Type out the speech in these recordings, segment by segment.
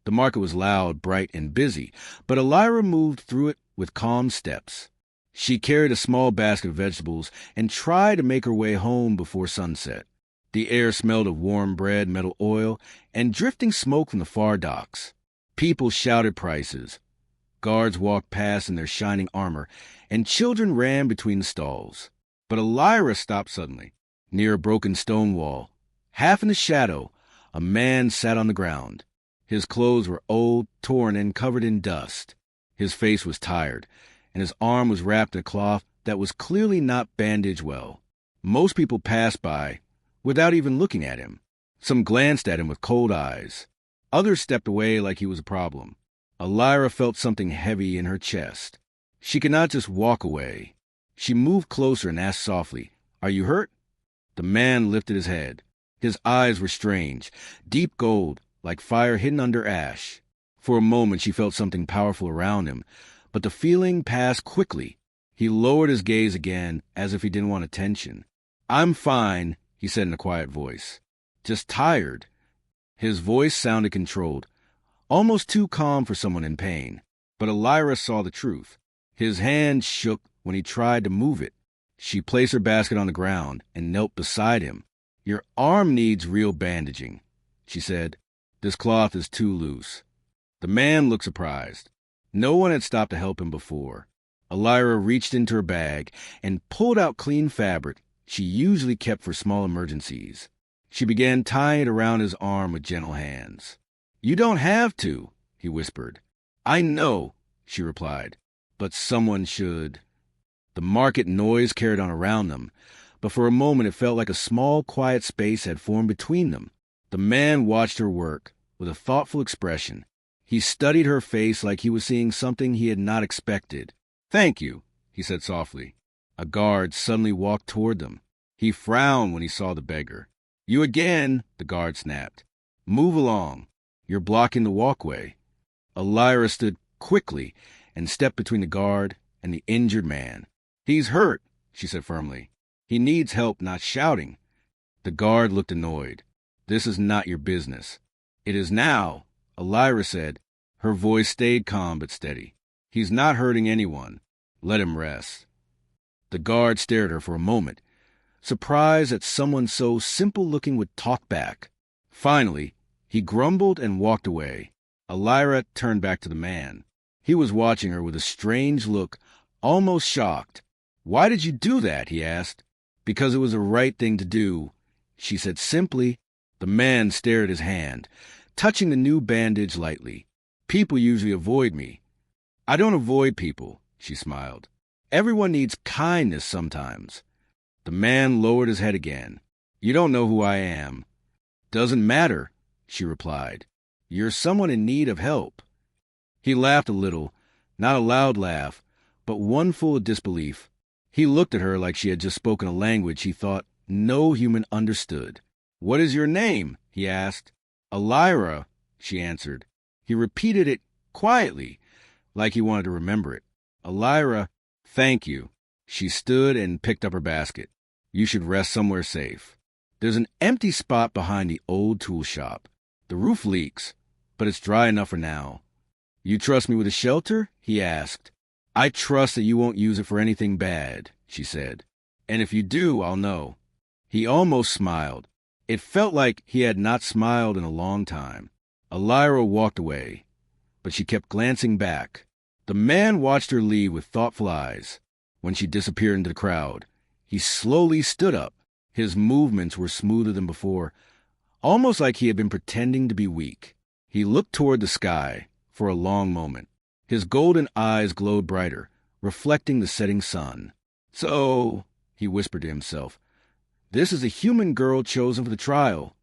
The market was loud, bright, and busy, but Elira moved through it with calm steps. She carried a small basket of vegetables and tried to make her way home before sunset. The air smelled of warm bread, metal oil, and drifting smoke from the far docks. People shouted prices. Guards walked past in their shining armor, and children ran between the stalls. But Elira stopped suddenly, near a broken stone wall. Half in the shadow, a man sat on the ground. His clothes were old, torn, and covered in dust. His face was tired, and his arm was wrapped in a cloth that was clearly not bandaged well. Most people passed by without even looking at him. Some glanced at him with cold eyes. Others stepped away like he was a problem. Elira felt something heavy in her chest. She could not just walk away. She moved closer and asked softly, "Are you hurt?" The man lifted his head. His eyes were strange, deep gold, like fire hidden under ash. For a moment she felt something powerful around him, but the feeling passed quickly. He lowered his gaze again, as if he didn't want attention. "I'm fine," he said in a quiet voice. "Just tired." His voice sounded controlled, almost too calm for someone in pain. But Elira saw the truth. His hand shook when he tried to move it. She placed her basket on the ground and knelt beside him. "Your arm needs real bandaging," she said. "This cloth is too loose." The man looked surprised. No one had stopped to help him before. Elira reached into her bag and pulled out clean fabric she usually kept for small emergencies. She began tying it around his arm with gentle hands. "You don't have to," he whispered. "I know," she replied, "but someone should." The market noise carried on around them, but for a moment it felt like a small, quiet space had formed between them. The man watched her work with a thoughtful expression. He studied her face like he was seeing something he had not expected. "Thank you," he said softly. A guard suddenly walked toward them. He frowned when he saw the beggar. "You again," the guard snapped. "Move along. You're blocking the walkway." Elira stood quickly and stepped between the guard and the injured man. "He's hurt," she said firmly. "He needs help, not shouting." The guard looked annoyed. "This is not your business." "It is now," Elira said. Her voice stayed calm but steady. "He's not hurting anyone. Let him rest." The guard stared at her for a moment, surprised that someone so simple-looking would talk back. Finally, he grumbled and walked away. Elira turned back to the man. He was watching her with a strange look, almost shocked. "Why did you do that?" he asked. "Because it was the right thing to do," she said simply. The man stared at his hand, touching the new bandage lightly. "People usually avoid me." "I don't avoid people," she smiled. "Everyone needs kindness sometimes." The man lowered his head again. "You don't know who I am." "Doesn't matter," she replied. "You're someone in need of help." He laughed a little, not a loud laugh, but one full of disbelief. He looked at her like she had just spoken a language he thought no human understood. "What is your name?" he asked. "Elira," she answered. He repeated it quietly, like he wanted to remember it. "Elira, thank you." She stood and picked up her basket. "You should rest somewhere safe. There's an empty spot behind the old tool shop. The roof leaks, but it's dry enough for now." "You trust me with a shelter?" he asked. "I trust that you won't use it for anything bad," she said. "And if you do, I'll know." He almost smiled. It felt like he had not smiled in a long time. Elira walked away, but she kept glancing back. The man watched her leave with thoughtful eyes. When she disappeared into the crowd, he slowly stood up. His movements were smoother than before, almost like he had been pretending to be weak. He looked toward the sky for a long moment. His golden eyes glowed brighter, reflecting the setting sun. "So," he whispered to himself, "this is a human girl chosen for the trial."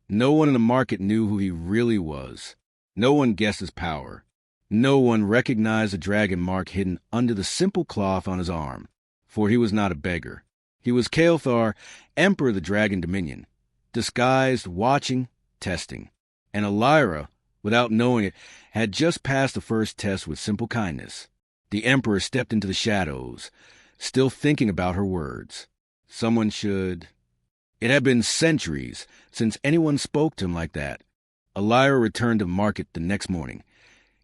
No one in the market knew who he really was. No one guessed his power. No one recognized the dragon mark hidden under the simple cloth on his arm, for he was not a beggar. He was Kael'thar, Emperor of the Dragon Dominion, disguised, watching, testing. And Elira, without knowing it, had just passed the first test with simple kindness. The Emperor stepped into the shadows, still thinking about her words. Someone should... It had been centuries since anyone spoke to him like that. Elira returned to market the next morning,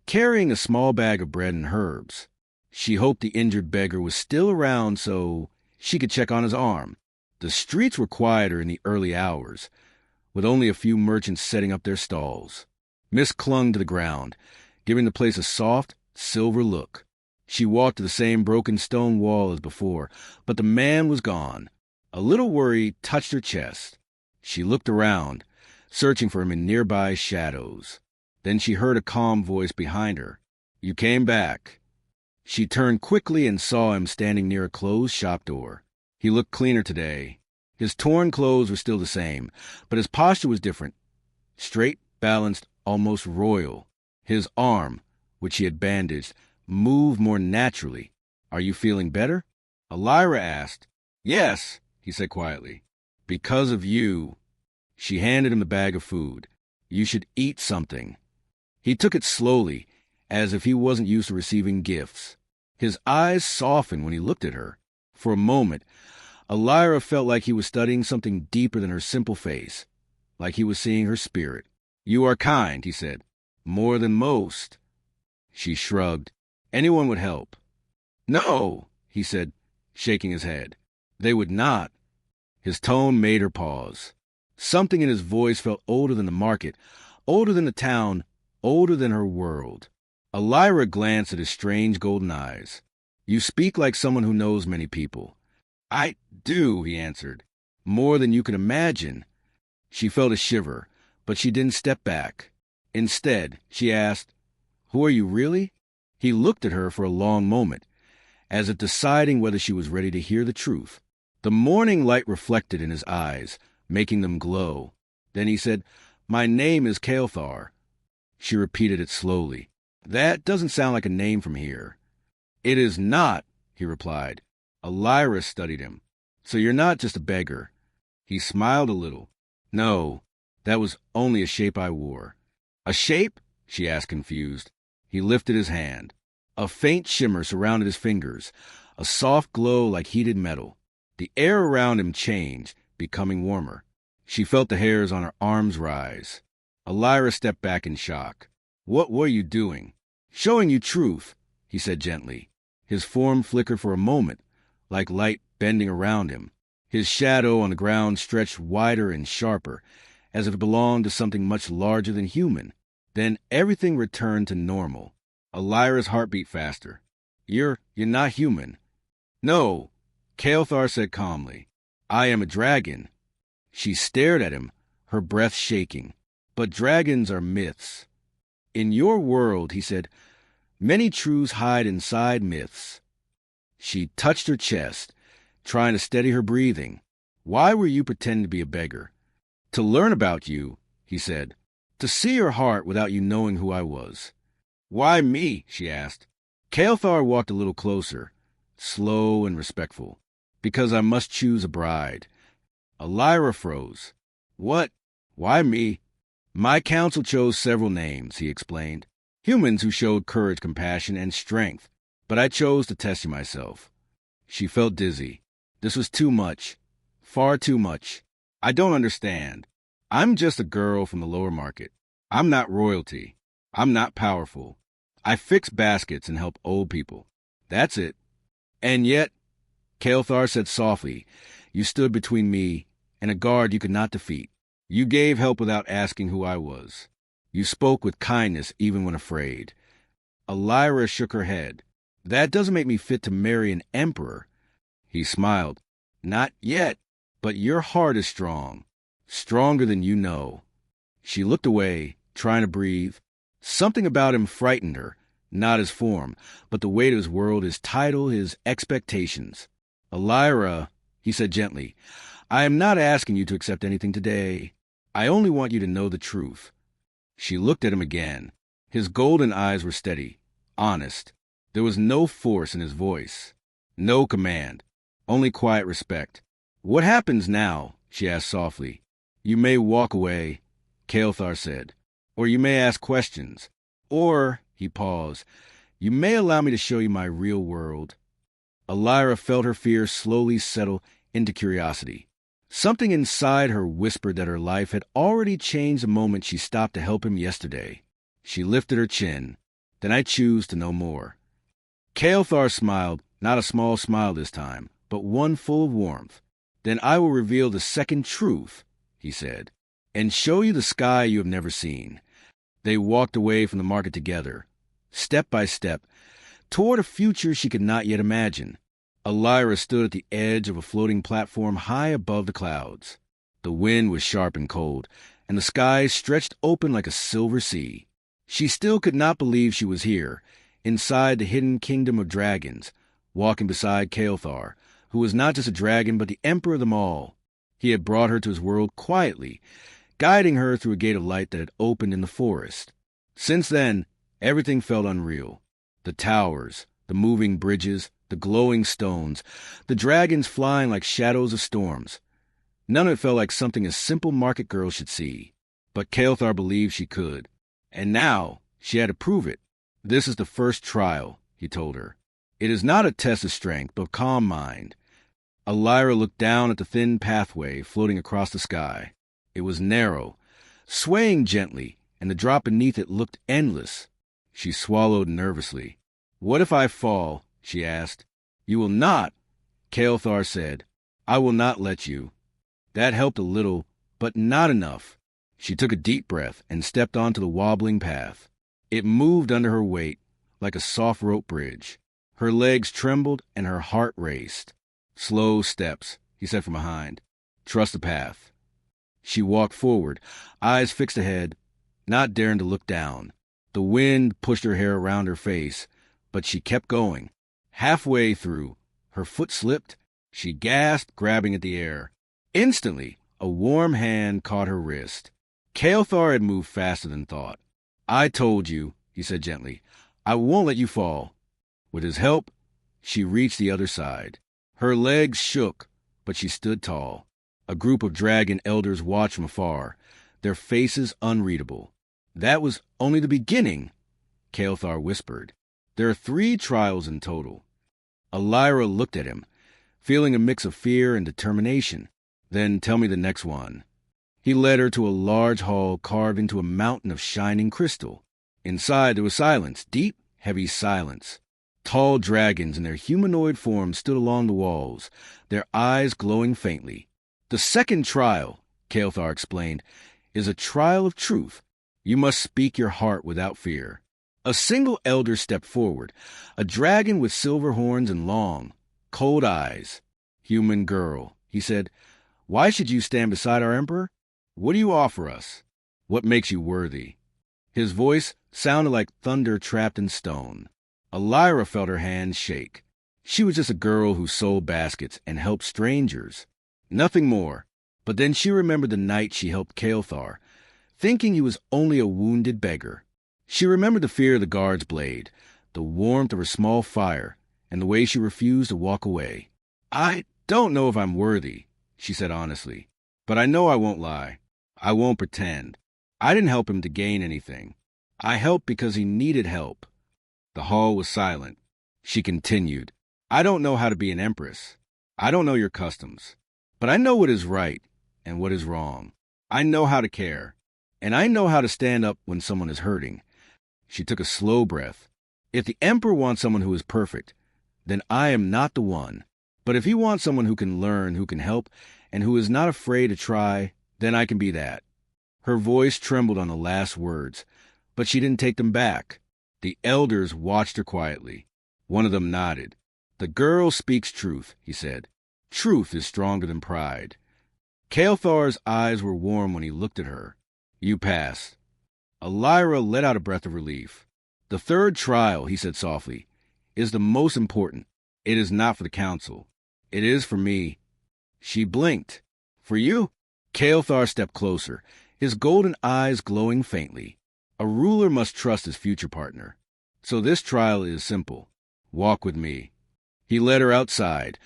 carrying a small bag of bread and herbs. She hoped the injured beggar was still around so she could check on his arm. The streets were quieter in the early hours, with only a few merchants setting up their stalls. Mist clung to the ground, giving the place a soft, silver look. She walked to the same broken stone wall as before, but the man was gone. A little worry touched her chest. She looked around, searching for him in nearby shadows. Then she heard a calm voice behind her. "You came back." She turned quickly and saw him standing near a closed shop door. He looked cleaner today. His torn clothes were still the same, but his posture was different. Straight, balanced, almost royal. His arm, which he had bandaged, moved more naturally. "Are you feeling better?" Elira asked. "Yes," he said quietly. "Because of you." She handed him the bag of food. "You should eat something." He took it slowly, as if he wasn't used to receiving gifts. His eyes softened when he looked at her. For a moment, Elira felt like he was studying something deeper than her simple face, like he was seeing her spirit. "You are kind," he said. "More than most." She shrugged. "Anyone would help." "No," he said, shaking his head. "They would not." His tone made her pause. Something in his voice felt older than the market, older than the town, older than her world. Elira glanced at his strange golden eyes. "You speak like someone who knows many people." "I do," he answered. "More than you could imagine." She felt a shiver, but she didn't step back. Instead, she asked, "Who are you really?" He looked at her for a long moment, as if deciding whether she was ready to hear the truth. The morning light reflected in his eyes, making them glow. Then he said, "My name is Kael'thar." She repeated it slowly. "That doesn't sound like a name from here." "It is not," he replied. Elira studied him. "So you're not just a beggar." He smiled a little. "No, that was only a shape I wore." "A shape?" she asked, confused. He lifted his hand. A faint shimmer surrounded his fingers, a soft glow like heated metal. The air around him changed, becoming warmer. She felt the hairs on her arms rise. Elira stepped back in shock. "What were you doing?" "Showing you truth," he said gently. His form flickered for a moment, like light bending around him. His shadow on the ground stretched wider and sharper, as if it belonged to something much larger than human. Then everything returned to normal. Elira's heart beat faster. You're not human." "No," Kael'thar said calmly. "I am a dragon." She stared at him, her breath shaking. "But dragons are myths." "In your world," he said, "many truths hide inside myths." She touched her chest, trying to steady her breathing. "Why were you pretending to be a beggar?" "To learn about you," he said. "To see your heart without you knowing who I was." "Why me?" she asked. Kael'thar walked a little closer, slow and respectful. "Because I must choose a bride." Elira froze. "What? Why me?" "My council chose several names," he explained. "Humans who showed courage, compassion, and strength. But I chose to test you myself." She felt dizzy. This was too much. Far too much. "I don't understand. I'm just a girl from the lower market. I'm not royalty. I'm not powerful. I fix baskets and help old people. That's it." "And yet," Kael'thar said softly, "you stood between me and a guard you could not defeat. You gave help without asking who I was. You spoke with kindness even when afraid." Elira shook her head. "That doesn't make me fit to marry an emperor." He smiled. "Not yet, but your heart is strong. Stronger than you know." She looked away, trying to breathe. Something about him frightened her, not his form, but the weight of his world, his title, his expectations. "Elira," he said gently, "I am not asking you to accept anything today. I only want you to know the truth." She looked at him again. His golden eyes were steady, honest. There was no force in his voice, no command, only quiet respect. "What happens now?" she asked softly. "You may walk away," Kael'thar said, "or you may ask questions. Or," he paused, "you may allow me to show you my real world." Elira felt her fear slowly settle into curiosity. Something inside her whispered that her life had already changed the moment she stopped to help him yesterday. She lifted her chin. Then I choose to know more. Kael'thar smiled, not a small smile this time, but one full of warmth. Then I will reveal the second truth, he said, and show you the sky you have never seen. They walked away from the market together, step by step, toward a future she could not yet imagine. Elira stood at the edge of a floating platform high above the clouds. The wind was sharp and cold, and the sky stretched open like a silver sea. She still could not believe she was here, inside the hidden kingdom of dragons, walking beside Kael'thar, who was not just a dragon but the emperor of them all. He had brought her to his world quietly, guiding her through a gate of light that had opened in the forest. Since then, everything felt unreal. The towers, the moving bridges, the glowing stones, the dragons flying like shadows of storms. None of it felt like something a simple market girl should see. But Kael'thar believed she could. And now, she had to prove it. This is the first trial, he told her. It is not a test of strength, but of calm mind. Elira looked down at the thin pathway floating across the sky. It was narrow, swaying gently, and the drop beneath it looked endless. She swallowed nervously. "What if I fall?" she asked. "You will not," Kael'thar said. "I will not let you." That helped a little, but not enough. She took a deep breath and stepped onto the wobbling path. It moved under her weight, like a soft rope bridge. Her legs trembled and her heart raced. "Slow steps," he said from behind. "Trust the path." She walked forward, eyes fixed ahead, not daring to look down. The wind pushed her hair around her face, but she kept going. Halfway through, her foot slipped. She gasped, grabbing at the air. Instantly, a warm hand caught her wrist. Kael'thar had moved faster than thought. "I told you," he said gently. "I won't let you fall." With his help, she reached the other side. Her legs shook, but she stood tall. A group of dragon elders watched from afar, their faces unreadable. "That was only the beginning," Kael'thar whispered. "There are 3 trials in total." Elira looked at him, feeling a mix of fear and determination. "Then tell me the next one." He led her to a large hall carved into a mountain of shining crystal. Inside there was silence, deep, heavy silence. Tall dragons in their humanoid forms stood along the walls, their eyes glowing faintly. "The second trial," Kael'thar explained, "is a trial of truth. You must speak your heart without fear." A single elder stepped forward, a dragon with silver horns and long, cold eyes. "Human girl," he said, "why should you stand beside our emperor? What do you offer us? What makes you worthy?" His voice sounded like thunder trapped in stone. Elira felt her hands shake. She was just a girl who sold baskets and helped strangers. Nothing more. But then she remembered the night she helped Kael'thar, thinking he was only a wounded beggar. She remembered the fear of the guard's blade, the warmth of her small fire, and the way she refused to walk away. "I don't know if I'm worthy," she said honestly, "but I know I won't lie. I won't pretend. I didn't help him to gain anything. I helped because he needed help." The hall was silent. She continued, "I don't know how to be an empress. I don't know your customs. But I know what is right and what is wrong. I know how to care. And I know how to stand up when someone is hurting." She took a slow breath. "If the emperor wants someone who is perfect, then I am not the one. But if he wants someone who can learn, who can help, and who is not afraid to try, then I can be that." Her voice trembled on the last words, but she didn't take them back. The elders watched her quietly. One of them nodded. "The girl speaks truth," he said. "Truth is stronger than pride." Kael'thar's eyes were warm when he looked at her. "You pass." Elira let out a breath of relief. "The third trial," he said softly, "is the most important. It is not for the council. It is for me." She blinked. "For you?" Kael'thar stepped closer, his golden eyes glowing faintly. A ruler must trust his future partner. "So this trial is simple. Walk with me." He led her outside,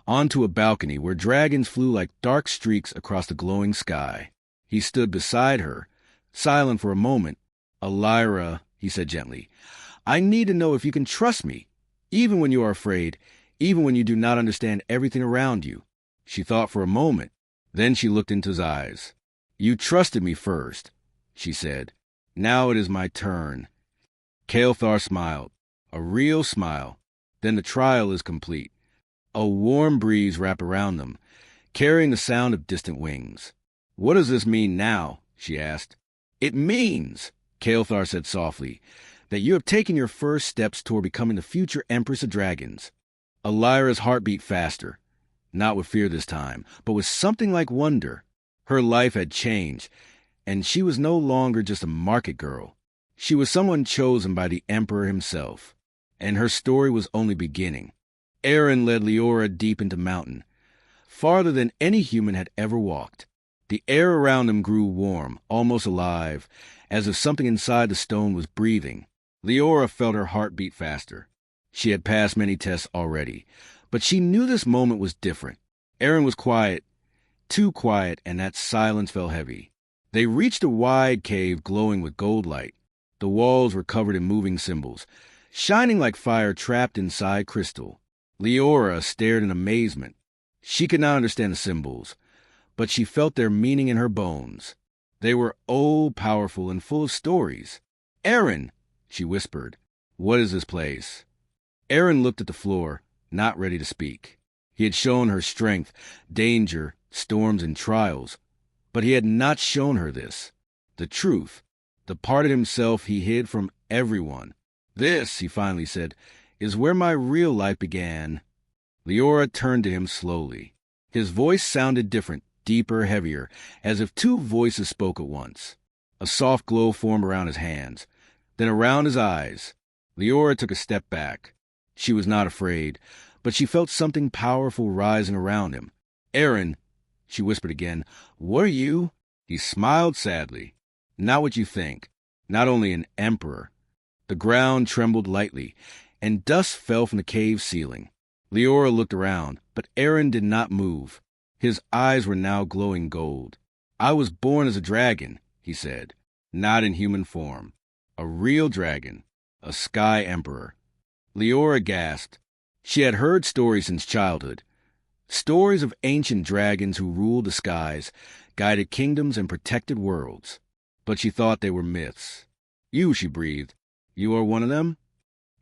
onto a balcony where dragons flew like dark streaks across the glowing sky. He stood beside her, silent for a moment. "Elira," he said gently, "I need to know if you can trust me, even when you are afraid, even when you do not understand everything around you." She thought for a moment. Then she looked into his eyes. "You trusted me first," she said. "Now it is my turn." Kael'thar smiled, a real smile. Then the trial is complete. A warm breeze wrapped around them, carrying the sound of distant wings. "What does this mean now?" she asked. "It means," Kael'thar said softly, "that you have taken your first steps toward becoming the future Empress of Dragons." Elira's heart beat faster, not with fear this time, but with something like wonder. Her life had changed, and she was no longer just a market girl. She was someone chosen by the Emperor himself, and her story was only beginning. Aaron led Leora deep into mountain, farther than any human had ever walked. The air around them grew warm, almost alive, as if something inside the stone was breathing. Leora felt her heart beat faster. She had passed many tests already, but she knew this moment was different. Aaron was quiet, too quiet, and that silence fell heavy. They reached a wide cave glowing with gold light. The walls were covered in moving symbols, shining like fire trapped inside crystal. Leora stared in amazement. She could not understand the symbols, but she felt their meaning in her bones. They were old, powerful, and full of stories. "Aaron," she whispered, "what is this place?" Aaron looked at the floor, not ready to speak. He had shown her strength, danger, storms, and trials, but he had not shown her this, the truth, the part of himself he hid from everyone. "This," he finally said, "is where my real life began." Leora turned to him slowly. His voice sounded different, deeper, heavier, as if two voices spoke at once. A soft glow formed around his hands, then around his eyes. Leora took a step back. She was not afraid, but she felt something powerful rising around him. "Aaron," she whispered again, "what are you?" He smiled sadly. "Not what you think. Not only an emperor." The ground trembled lightly, and dust fell from the cave ceiling. Leora looked around, but Aaron did not move. His eyes were now glowing gold. "I was born as a dragon," he said, "not in human form. A real dragon, a sky emperor." Leora gasped. She had heard stories since childhood. Stories of ancient dragons who ruled the skies, guided kingdoms, and protected worlds. But she thought they were myths. "You," she breathed. "You are one of them?"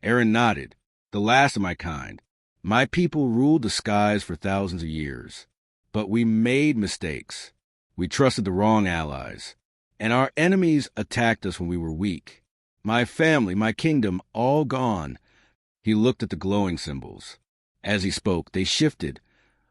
Aaron nodded. "The last of my kind. My people ruled the skies for thousands of years. But we made mistakes. We trusted the wrong allies. And our enemies attacked us when we were weak. My family, my kingdom, all gone." He looked at the glowing symbols. As he spoke, they shifted,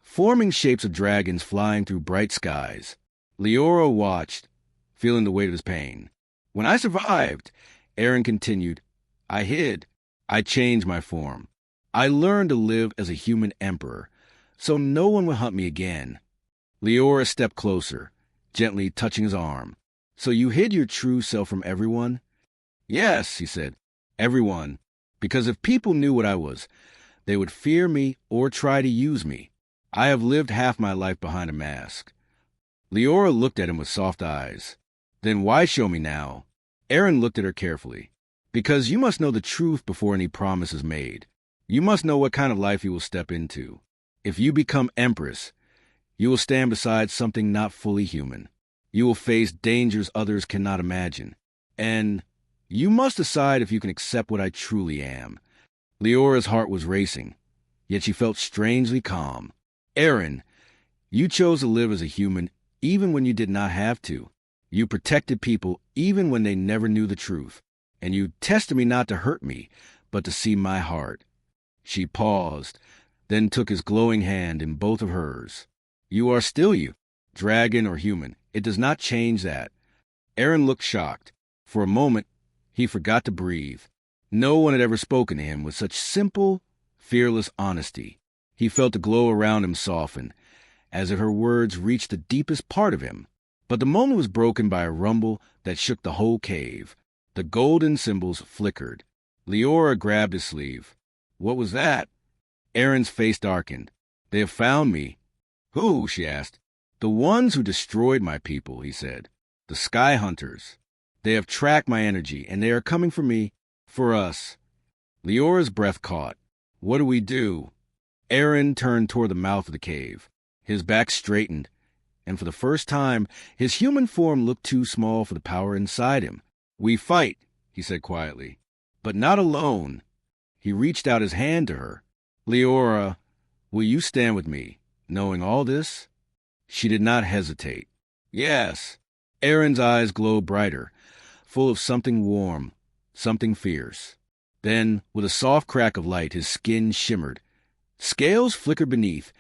forming shapes of dragons flying through bright skies. Leora watched, feeling the weight of his pain. "When I survived," Aaron continued, "I hid. I changed my form. I learned to live as a human emperor, so no one would hunt me again." Leora stepped closer, gently touching his arm. "So you hid your true self from everyone?" "Yes," he said, "everyone. Because if people knew what I was, they would fear me or try to use me. I have lived half my life behind a mask." Leora looked at him with soft eyes. "Then why show me now?" Aaron looked at her carefully. "Because you must know the truth before any promise is made. You must know what kind of life you will step into. If you become Empress, you will stand beside something not fully human. You will face dangers others cannot imagine. And you must decide if you can accept what I truly am." Leora's heart was racing, yet she felt strangely calm. "Aaron, you chose to live as a human even when you did not have to. You protected people even when they never knew the truth. And you tested me not to hurt me, but to see my heart." She paused, then took his glowing hand in both of hers. "You are still you, dragon or human. It does not change that." Aaron looked shocked. For a moment, he forgot to breathe. No one had ever spoken to him with such simple, fearless honesty. He felt the glow around him soften, as if her words reached the deepest part of him. But the moment was broken by a rumble that shook the whole cave. The golden symbols flickered. Leora grabbed his sleeve. "What was that?" Aaron's face darkened. "They have found me." "Who?" she asked. "The ones who destroyed my people," he said. "The Sky Hunters. They have tracked my energy, and they are coming for me, for us." Leora's breath caught. "What do we do?" Aaron turned toward the mouth of the cave. His back straightened, and for the first time, his human form looked too small for the power inside him. "We fight," he said quietly, "but not alone." He reached out his hand to her. "Leora, will you stand with me, knowing all this?" She did not hesitate. "Yes." Aaron's eyes glowed brighter, full of something warm, something fierce. Then, with a soft crack of light, his skin shimmered. Scales flickered beneath,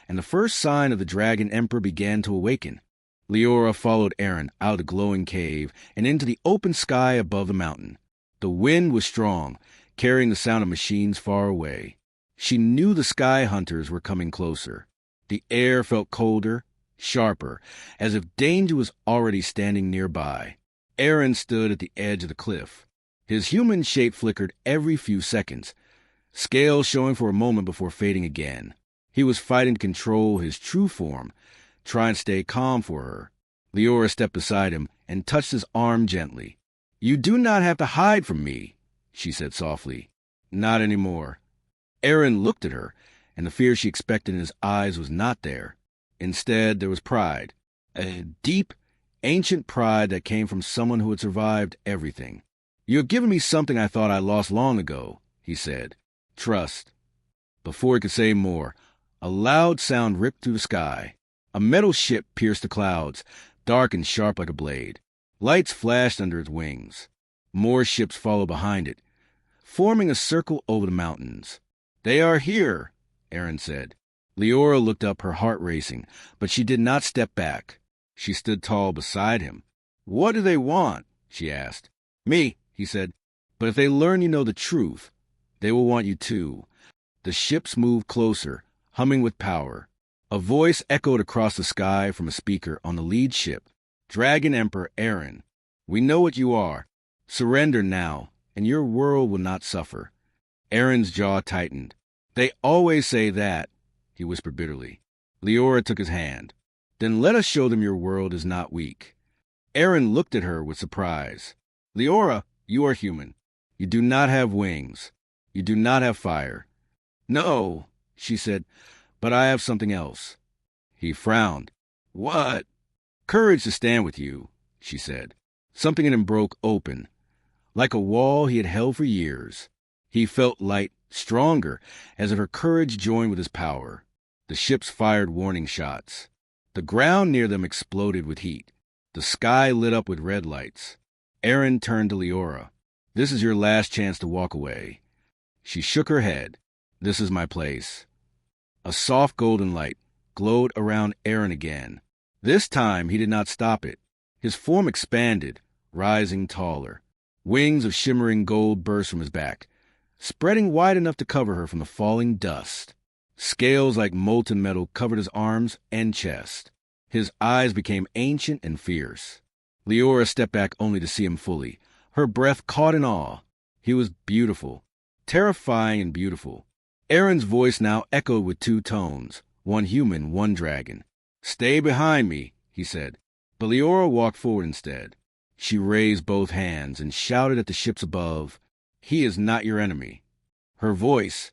and the first sign of the Dragon Emperor began to awaken. Leora followed Aaron out of the glowing cave and into the open sky above the mountain. The wind was strong, carrying the sound of machines far away. She knew the sky hunters were coming closer. The air felt colder, sharper, as if danger was already standing nearby. Aaron stood at the edge of the cliff. His human shape flickered every few seconds, scales showing for a moment before fading again. He was fighting to control his true form, trying to stay calm for her. Leora stepped beside him and touched his arm gently. "You do not have to hide from me," she said softly. "Not anymore." Aaron looked at her, and the fear she expected in his eyes was not there. Instead, there was pride, a deep, ancient pride that came from someone who had survived everything. "You have given me something I thought I lost long ago," he said. "Trust." Before he could say more, a loud sound ripped through the sky. A metal ship pierced the clouds, dark and sharp like a blade. Lights flashed under its wings. More ships followed behind it, forming a circle over the mountains. "They are here," Aaron said. Leora looked up, her heart racing, but she did not step back. She stood tall beside him. "What do they want?" she asked. "Me," he said. "But if they learn you know the truth, they will want you too." The ships moved closer, humming with power. A voice echoed across the sky from a speaker on the lead ship. "Dragon Emperor Aaron, we know what you are. Surrender now, and your world will not suffer." Aaron's jaw tightened. "They always say that," he whispered bitterly. Leora took his hand. "Then let us show them your world is not weak." Aaron looked at her with surprise. "Leora, you are human. You do not have wings. You do not have fire." "No," she said, "but I have something else." He frowned. "What?" "Courage to stand with you," she said. Something in him broke open, like a wall he had held for years. He felt light, stronger, as if her courage joined with his power. The ships fired warning shots. The ground near them exploded with heat. The sky lit up with red lights. Aaron turned to Leora. "This is your last chance to walk away." She shook her head. "This is my place." A soft golden light glowed around Aaron again. This time he did not stop it. His form expanded, rising taller. Wings of shimmering gold burst from his back, spreading wide enough to cover her from the falling dust. Scales like molten metal covered his arms and chest. His eyes became ancient and fierce. Leora stepped back only to see him fully, her breath caught in awe. He was beautiful, terrifying and beautiful. Aaron's voice now echoed with two tones, one human, one dragon. "Stay behind me," he said. But Leora walked forward instead. She raised both hands and shouted at the ships above, "He is not your enemy." Her voice,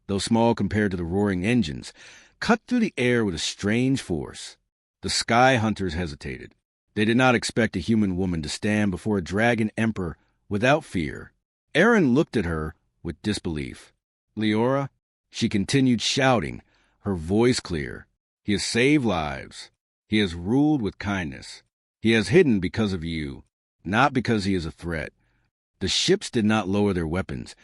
though small compared to the roaring engines, cut through the air with a strange force. The sky hunters hesitated. They did not expect a human woman to stand before a dragon emperor without fear. Aaron looked at her with disbelief. "Leora," she continued shouting, her voice clear, "he has saved lives. He has ruled with kindness. He has hidden because of you, not because he is a threat." The ships did not lower their weapons,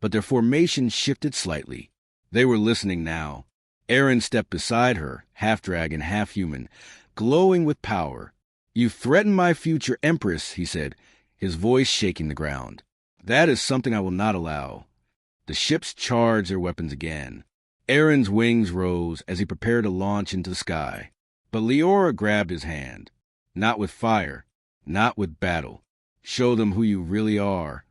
but their formation shifted slightly. They were listening now. Aaron stepped beside her, half dragon, half human, glowing with power. "You threaten my future empress," he said, his voice shaking the ground. "That is something I will not allow." The ships charged their weapons again. Aaron's wings rose as he prepared to launch into the sky. But Leora grabbed his hand. "Not with fire, not with battle. Show them who you really are."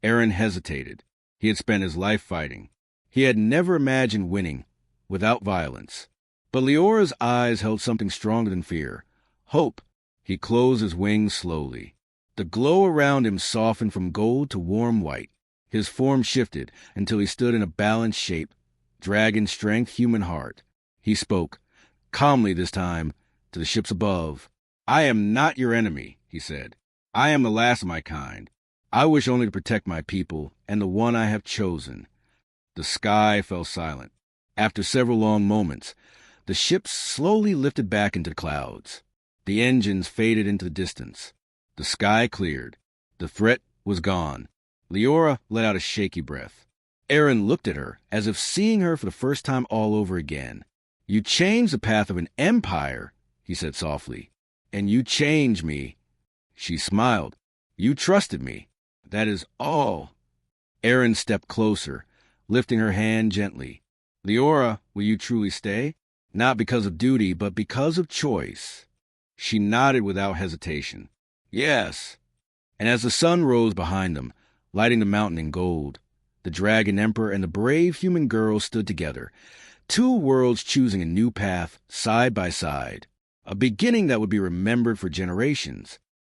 Aaron hesitated. He had spent his life fighting. He had never imagined winning without violence. But Leora's eyes held something stronger than fear. Hope. He closed his wings slowly. The glow around him softened from gold to warm white. His form shifted until he stood in a balanced shape. Dragon strength, human heart. He spoke, calmly this time, To the ships above, "I am not your enemy," he said. "I am the last of my kind. I wish only to protect my people and the one I have chosen." The sky fell silent. After several long moments, the ships slowly lifted back into the clouds. The engines faded into the distance. The sky cleared. The threat was gone. Leora let out a shaky breath. Aaron looked at her, as if seeing her for the first time all over again. "You changed the path of an empire," he said softly. "And you changed me." She smiled. "You trusted me. That is all." Aaron stepped closer, lifting her hand gently. "Leora, will you truly stay? Not because of duty, but because of choice." She nodded without hesitation. "Yes." And as the sun rose behind them, lighting the mountain in gold, the Dragon Emperor and the brave human girl stood together, two worlds choosing a new path side by side, a beginning that would be remembered for generations.